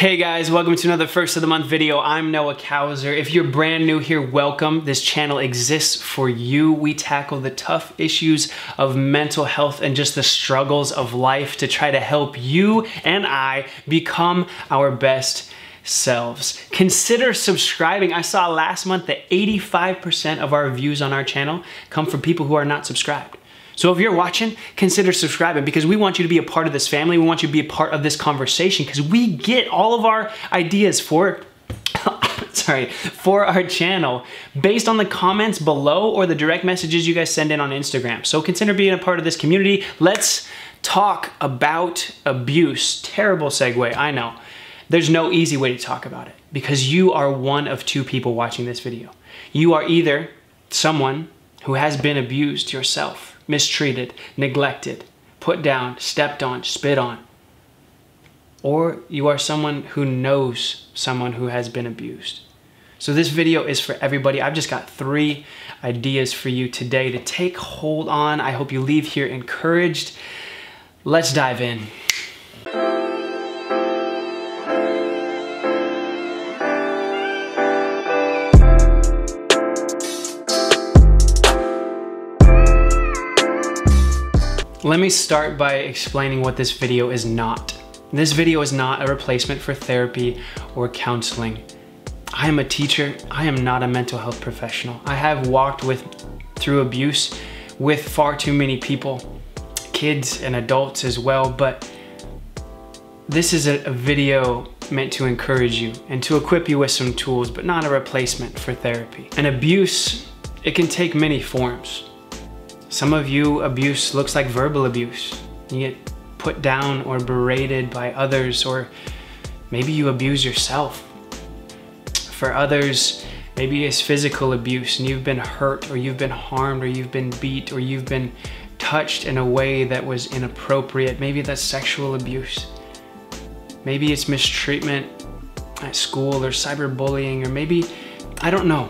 Hey guys, welcome to another first of the month video. I'm Noah Couser. If you're brand new here, welcome. This channel exists for you. We tackle the tough issues of mental health and just the struggles of life to try to help you and I become our best selves. Consider subscribing. I saw last month that 85% of our views on our channel come from people who are not subscribed. So if you're watching, consider subscribing because we want you to be a part of this family. We want you to be a part of this conversation because we get all of our ideas for our channel based on the comments below or the direct messages you guys send in on Instagram. So consider being a part of this community. Let's talk about abuse. Terrible segue, I know. There's no easy way to talk about it because you are one of two people watching this video. You are either someone who has been abused yourself, mistreated, neglected, put down, stepped on, spit on. Or you are someone who knows someone who has been abused. So this video is for everybody. I've just got 3 ideas for you today to take hold on. I hope you leave here encouraged. Let's dive in. Let me start by explaining what this video is not. This video is not a replacement for therapy or counseling. I am a teacher. I am not a mental health professional. I have walked through abuse with far too many people, kids and adults as well, but this is a video meant to encourage you and to equip you with some tools, but not a replacement for therapy. And abuse, it can take many forms. Some of you, abuse looks like verbal abuse. You get put down or berated by others, or maybe you abuse yourself. For others, maybe it's physical abuse and you've been hurt or you've been harmed or you've been beat or you've been touched in a way that was inappropriate. Maybe that's sexual abuse. Maybe it's mistreatment at school or cyberbullying, or maybe, I don't know.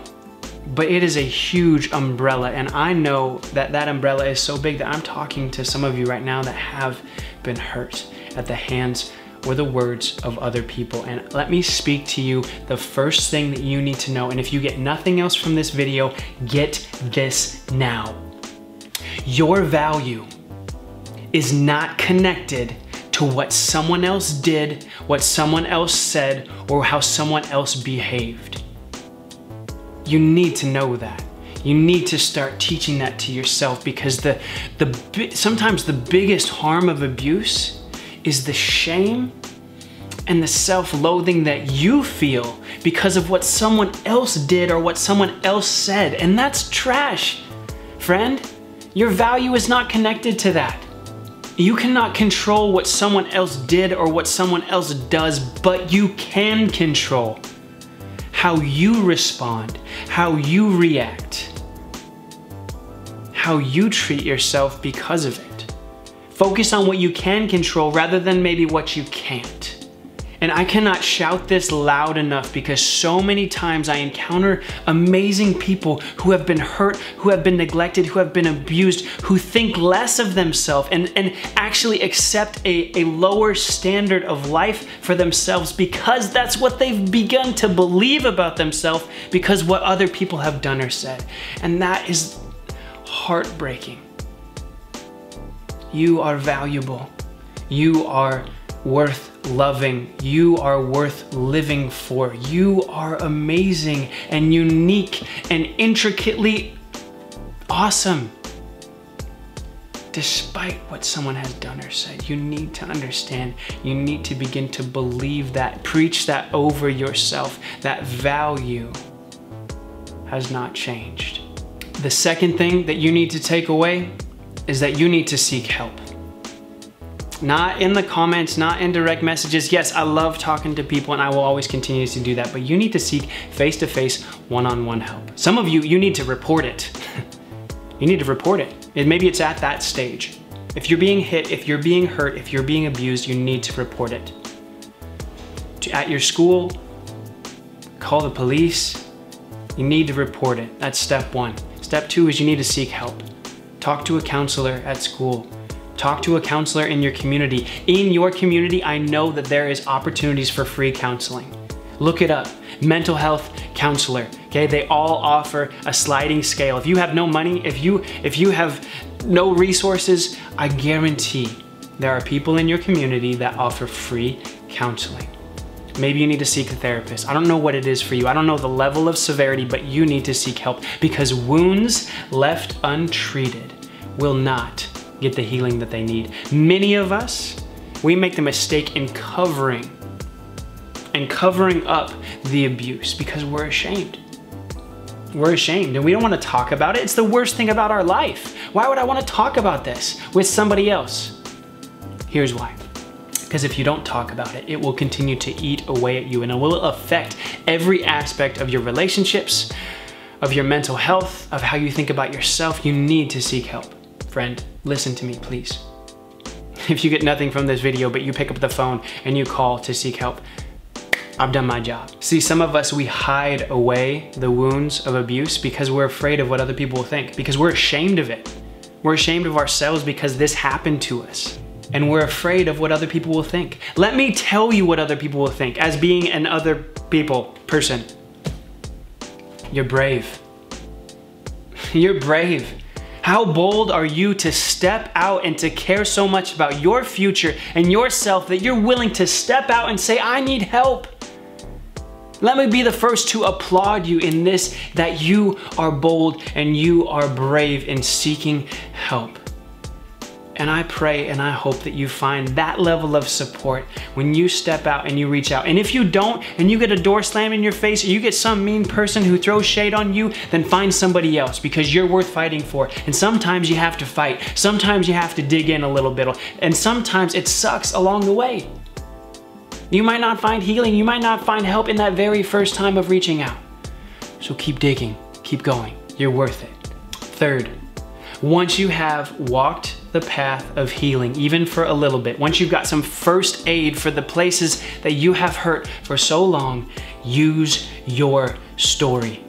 But it is a huge umbrella, and I know that that umbrella is so big that I'm talking to some of you right now that have been hurt at the hands or the words of other people. And let me speak to you the first thing that you need to know, and if you get nothing else from this video, get this now. Your value is not connected to what someone else did, what someone else said, or how someone else behaved. You need to know that. You need to start teaching that to yourself, because sometimes the biggest harm of abuse is the shame and the self-loathing that you feel because of what someone else did or what someone else said. And that's trash, friend. Your value is not connected to that. You cannot control what someone else did or what someone else does, but you can control how you respond, how you react, how you treat yourself because of it. Focus on what you can control rather than maybe what you can't. And I cannot shout this loud enough because so many times I encounter amazing people who have been hurt, who have been neglected, who have been abused, who think less of themselves and actually accept a lower standard of life for themselves because that's what they've begun to believe about themselves because what other people have done or said. And that is heartbreaking. You are valuable. You are worth loving. You are worth living for. You are amazing and unique and intricately awesome. Despite what someone has done or said, you need to understand. You need to begin to believe that. Preach that over yourself. That value has not changed. The second thing that you need to take away is that you need to seek help. Not in the comments, not in direct messages. Yes, I love talking to people and I will always continue to do that, but you need to seek face-to-face, one-on-one help. Some of you, you need to report it. You need to report it. Maybe it's at that stage. If you're being hit, if you're being hurt, if you're being abused, you need to report it. At your school, call the police. You need to report it. That's step 1. Step 2 is you need to seek help. Talk to a counselor at school. Talk to a counselor in your community. In your community, I know that there is opportunities for free counseling. Look it up. Mental health counselor. Okay, they all offer a sliding scale. If you have no money, if you have no resources, I guarantee there are people in your community that offer free counseling. Maybe you need to seek a therapist. I don't know what it is for you. I don't know the level of severity, but you need to seek help, because wounds left untreated will not get the healing that they need. Many of us, we make the mistake in covering up the abuse because we're ashamed. We're ashamed and we don't want to talk about it. It's the worst thing about our life. Why would I want to talk about this with somebody else? Here's why. Because if you don't talk about it, it will continue to eat away at you, and it will affect every aspect of your relationships, of your mental health, of how you think about yourself. You need to seek help. Friend, listen to me, please. If you get nothing from this video, but you pick up the phone and you call to seek help, I've done my job. See, some of us, we hide away the wounds of abuse because we're afraid of what other people will think, because we're ashamed of it. We're ashamed of ourselves because this happened to us. And we're afraid of what other people will think. Let me tell you what other people will think as being an other people person. You're brave. You're brave. How bold are you to step out and to care so much about your future and yourself that you're willing to step out and say, I need help. Let me be the first to applaud you in this, that you are bold and you are brave in seeking help. And I pray and I hope that you find that level of support when you step out and you reach out. And if you don't, and you get a door slammed in your face, or you get some mean person who throws shade on you, then find somebody else, because you're worth fighting for. And sometimes you have to fight. Sometimes you have to dig in a little bit. And sometimes it sucks along the way. You might not find healing. You might not find help in that very first time of reaching out. So keep digging, keep going. You're worth it. Third, once you have walked the path of healing, even for a little bit, once you've got some first aid for the places that you have hurt for so long, use your story.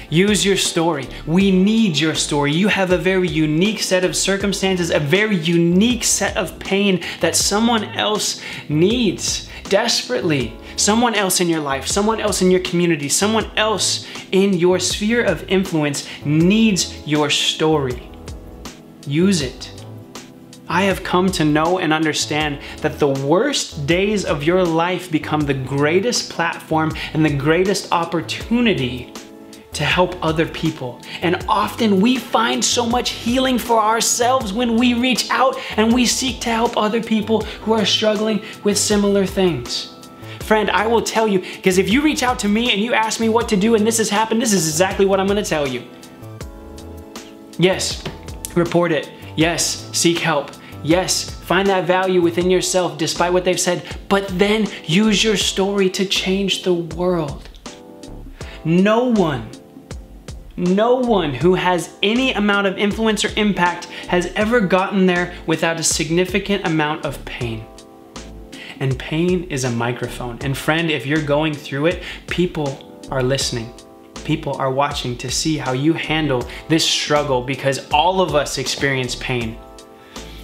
Use your story. We need your story. You have a very unique set of circumstances, a very unique set of pain that someone else needs desperately. Someone else in your life, someone else in your community, someone else in your sphere of influence needs your story. Use it. I have come to know and understand that the worst days of your life become the greatest platform and the greatest opportunity to help other people. And often we find so much healing for ourselves when we reach out and we seek to help other people who are struggling with similar things. Friend, I will tell you, because if you reach out to me and you ask me what to do and this has happened, this is exactly what I'm going to tell you. Yes, report it. Yes, seek help. Yes, find that value within yourself despite what they've said, but then use your story to change the world. No one who has any amount of influence or impact has ever gotten there without a significant amount of pain. And pain is a microphone. And friend, if you're going through it, people are listening. People are watching to see how you handle this struggle, because all of us experience pain.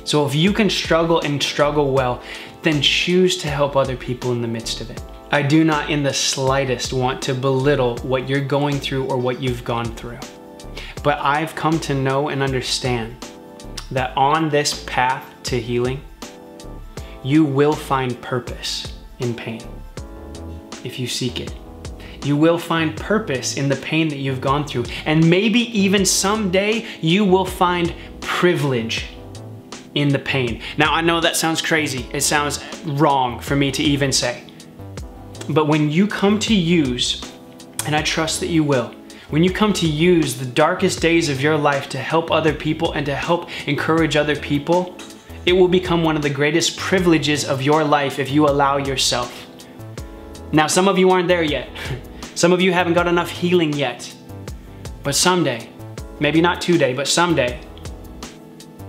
So if you can struggle and struggle well, then choose to help other people in the midst of it. I do not in the slightest want to belittle what you're going through or what you've gone through. But I've come to know and understand that on this path to healing, you will find purpose in pain if you seek it. You will find purpose in the pain that you've gone through. And maybe even someday you will find privilege in the pain. Now, I know that sounds crazy. It sounds wrong for me to even say. But when you come to use, and I trust that you will, when you come to use the darkest days of your life to help other people and to help encourage other people, it will become one of the greatest privileges of your life if you allow yourself. Now, some of you aren't there yet. Some of you haven't got enough healing yet. But someday, maybe not today, but someday,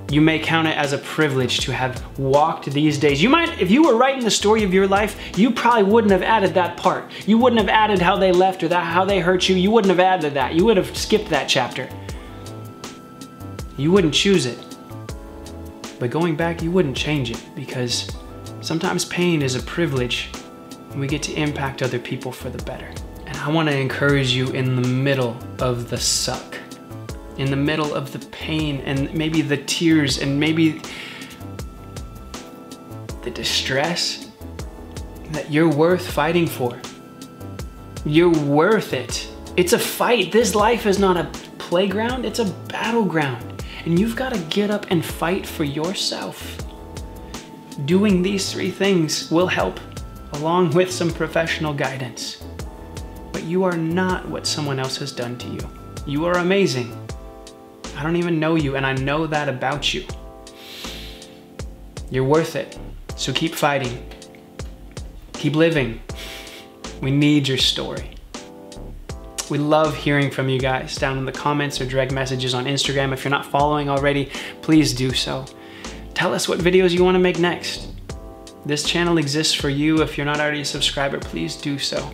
you may count it as a privilege to have walked these days. You might, if you were writing the story of your life, you probably wouldn't have added that part. You wouldn't have added how they left or how they hurt you. You wouldn't have added that. You would have skipped that chapter. You wouldn't choose it. But going back, you wouldn't change it, because sometimes pain is a privilege and we get to impact other people for the better. And I want to encourage you in the middle of the suck, in the middle of the pain and maybe the tears and maybe the distress, that you're worth fighting for. You're worth it. It's a fight. This life is not a playground, it's a battleground. And you've got to get up and fight for yourself. Doing these 3 things will help, along with some professional guidance. But you are not what someone else has done to you. You are amazing. I don't even know you, and I know that about you. You're worth it. So keep fighting. Keep living. We need your story. We love hearing from you guys down in the comments or direct messages on Instagram. If you're not following already, please do so. Tell us what videos you want to make next. This channel exists for you. If you're not already a subscriber, please do so.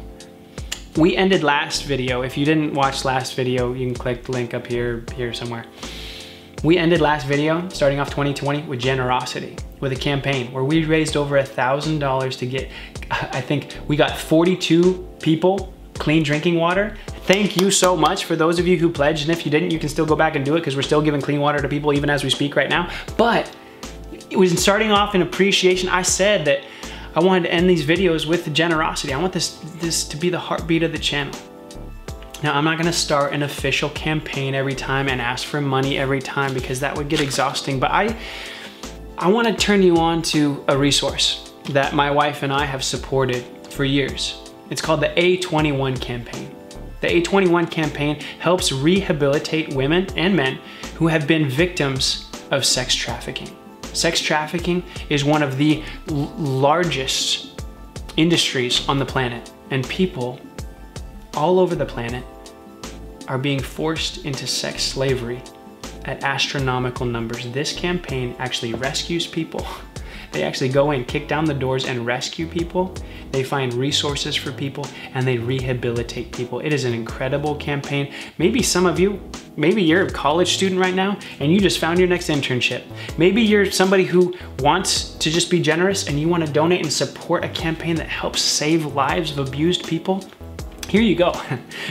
We ended last video. If you didn't watch last video, you can click the link up here somewhere. We ended last video, starting off 2020, with generosity, with a campaign where we raised over $1,000 to get, I think we got 42 people clean drinking water. Thank you so much for those of you who pledged, and if you didn't, you can still go back and do it, because we're still giving clean water to people even as we speak right now. But it was starting off in appreciation. I said that I wanted to end these videos with generosity. I want this to be the heartbeat of the channel. Now, I'm not gonna start an official campaign every time and ask for money every time, because that would get exhausting, but I wanna turn you on to a resource that my wife and I have supported for years. It's called the A21 campaign. The A21 campaign helps rehabilitate women and men who have been victims of sex trafficking. Sex trafficking is one of the largest industries on the planet, and people all over the planet are being forced into sex slavery at astronomical numbers. This campaign actually rescues people. They actually go in, kick down the doors, and rescue people. They find resources for people, and they rehabilitate people. It is an incredible campaign. Maybe some of you, maybe you're a college student right now and you just found your next internship. Maybe you're somebody who wants to just be generous and you want to donate and support a campaign that helps save lives of abused people. Here you go.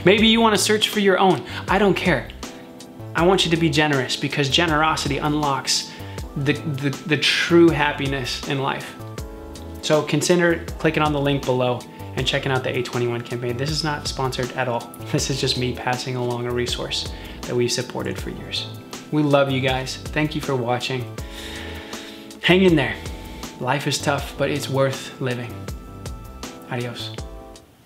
Maybe you want to search for your own. I don't care. I want you to be generous, because generosity unlocks the true happiness in life. So consider clicking on the link below and checking out the A21 campaign. This is not sponsored at all. This is just me passing along a resource that we've supported for years. We love you guys. Thank you for watching. Hang in there. Life is tough, but it's worth living. Adios.